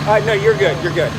No, you're good. You're good.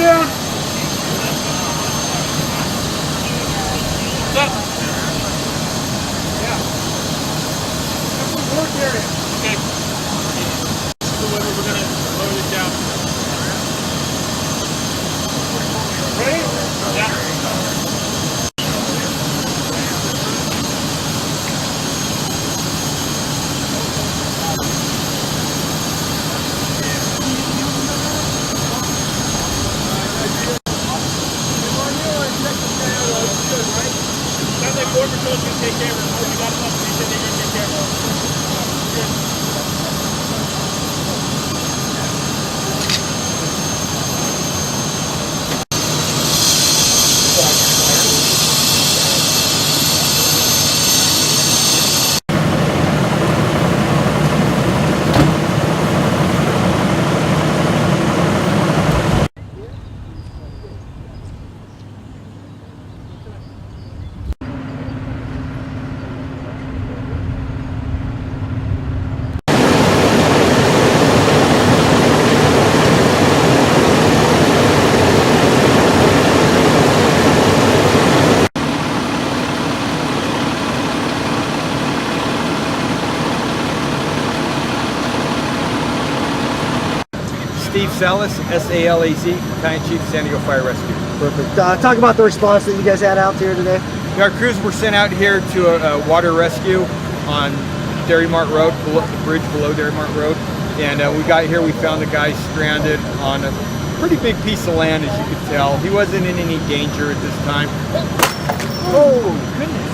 down. What's up? Yeah. That's the work area. Okay. This is the way we're going to load it down. Ready? Yeah. Border Patrol's going to take care of it. You got enough, they said they're going to take care of it. Salaz, S-A-L-A-Z, Battalion Chief, San Diego Fire Rescue. Perfect. Talk about the response that you guys had out here today. Our crews were sent out here to a water rescue on Mart Road, the bridge below Mart Road. And we got here, we found a guy stranded on a pretty big piece of land, as you could tell. He wasn't in any danger at this time. Oh, goodness.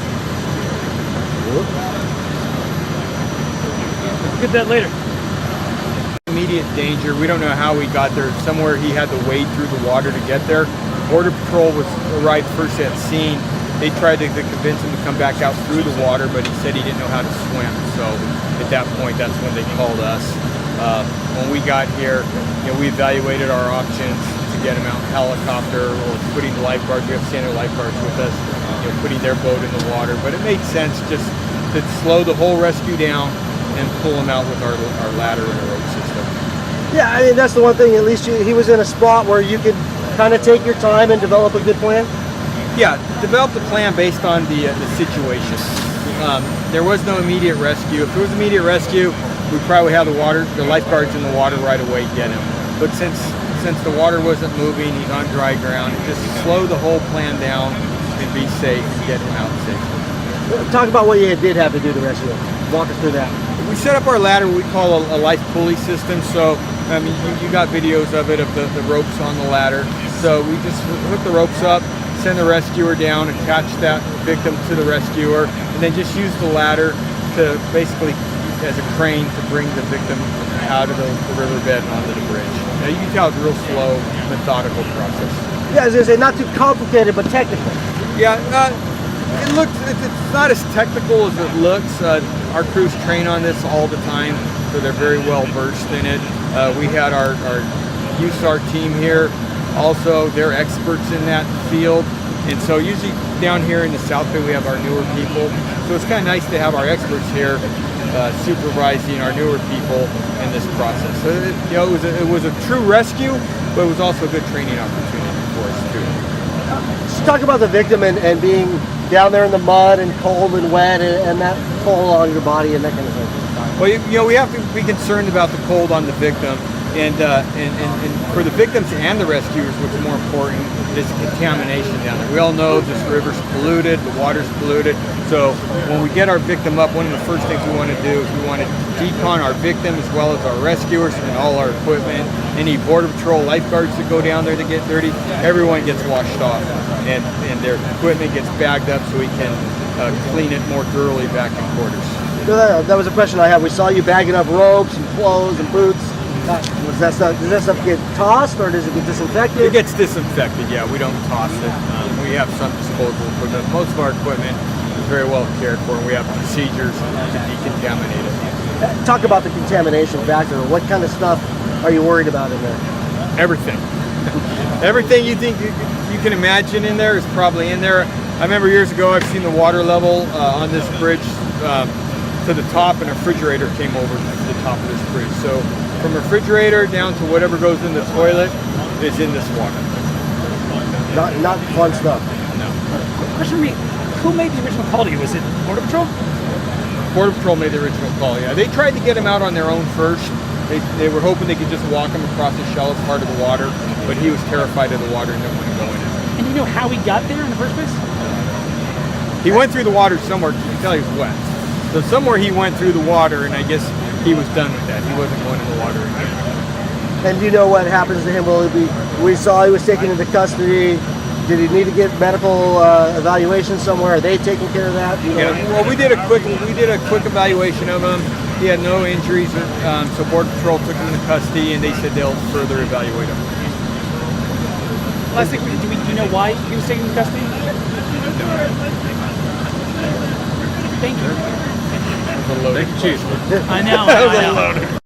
We'll get that later. Immediate danger. We don't know how he got there. Somewhere he had to wade through the water to get there. Border Patrol arrived first at scene. They tried to convince him to come back out through the water, but he said he didn't know how to swim. So at that point, that's when they called us. When we got here, we evaluated our options to get him out in helicopter or putting the lifeguards. We have standard lifeguards with us, putting their boat in the water. But it made sense just to slow the whole rescue down and pull him out with our ladder and a rope system. Yeah, I mean, that's the one thing, at least he was in a spot where you could kind of take your time and develop a good plan? Yeah, develop the plan based on the situation. There was no immediate rescue. If there was immediate rescue, we'd probably have the lifeguards in the water right away get him. But since the water wasn't moving, he's on dry ground, just slow the whole plan down and be safe and get him out safely. Talk about what you did have to do to rescue him. Walk us through that. We set up our ladder, we call a life pulley system. So, I mean, you got videos of it, of the ropes on the ladder. So we just hook the ropes up, send the rescuer down, attach that victim to the rescuer, and then just use the ladder to basically, as a crane, to bring the victim out of the riverbed and onto the bridge. Now, you can tell it's a real slow, methodical process. Yeah, I was going to say, not too complicated, but technical. Yeah, it's not as technical as it looks. Our crews train on this all the time, so they're very well versed in it. We had our USAR team here. Also, they're experts in that field. And so usually down here in the South Bay, we have our newer people. So it's kind of nice to have our experts here supervising our newer people in this process. So it was a true rescue, but it was also a good training opportunity for us too. Let's talk about the victim and being down there in the mud and cold and wet and that toll on your body and that kind of thing. Well, we have to be concerned about the cold on the victim, and for the victims and the rescuers, what's more important is contamination down there. We all know this river's polluted, the water's polluted. So when we get our victim up, one of the first things we want to do is we want to decon our victim as well as our rescuers and all our equipment. Any Border Patrol lifeguards that go down there to get dirty, everyone gets washed off, and their equipment gets bagged up so we can clean it more thoroughly back in quarters. That was a question I had. We saw you bagging up ropes and clothes and boots. Does that stuff get tossed or does it get disinfected? It gets disinfected, yeah. We don't toss it. We have some disposable equipment. Most of our equipment is very well cared for, and we have procedures to decontaminate it. Talk about the contamination factor. What kind of stuff are you worried about in there? Everything. Everything you think you can imagine in there is probably in there. I remember years ago I've seen the water level on this bridge to the top, and a refrigerator came over to the top of this bridge. So from refrigerator down to whatever goes in the toilet is in this water. not fun stuff. Question for me: who made the original call to you? Was it Border Patrol? Border Patrol made the original call. Yeah, they tried to get him out on their own first. They were hoping they could just walk him across the shallow part of the water, but he was terrified of the water and didn't want to go in it. And do you know how he got there in the first place? He went through the water somewhere. You can tell he was wet. So somewhere he went through the water, and I guess he was done with that. He wasn't going in the water again. And do you know what happens to him? We saw he was taken into custody. Did he need to get medical evaluation somewhere? Are they taking care of that? Do you know? Yeah. Well, we did a quick evaluation of him. He had no injuries, so Border Patrol took him into custody, and they said they'll further evaluate him. Last thing, do you know why he was taken into custody? Thank you. That was a loaded question. I know. That was a loaded